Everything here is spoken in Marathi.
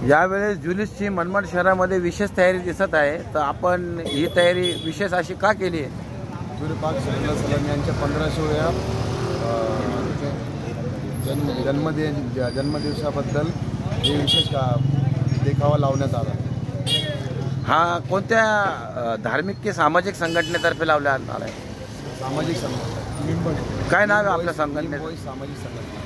यावेळेस जुलूसची मनमाड शहरामध्ये विशेष तयारी दिसत आहे, तर आपण ही तयारी विशेष अशी का केली आहे? सूर्यपाक सलीला सलाम यांच्या 1500व्या जन्मदिवसाबद्दल हे विशेष देखावा लावण्यात आला। हा कोणत्या धार्मिक की सामाजिक संघटनेतर्फे लावण्यात आला आहे? सामाजिक संघटना। काय नाव आहे आपल्या संघटनेचं? सामाजिक संघटना।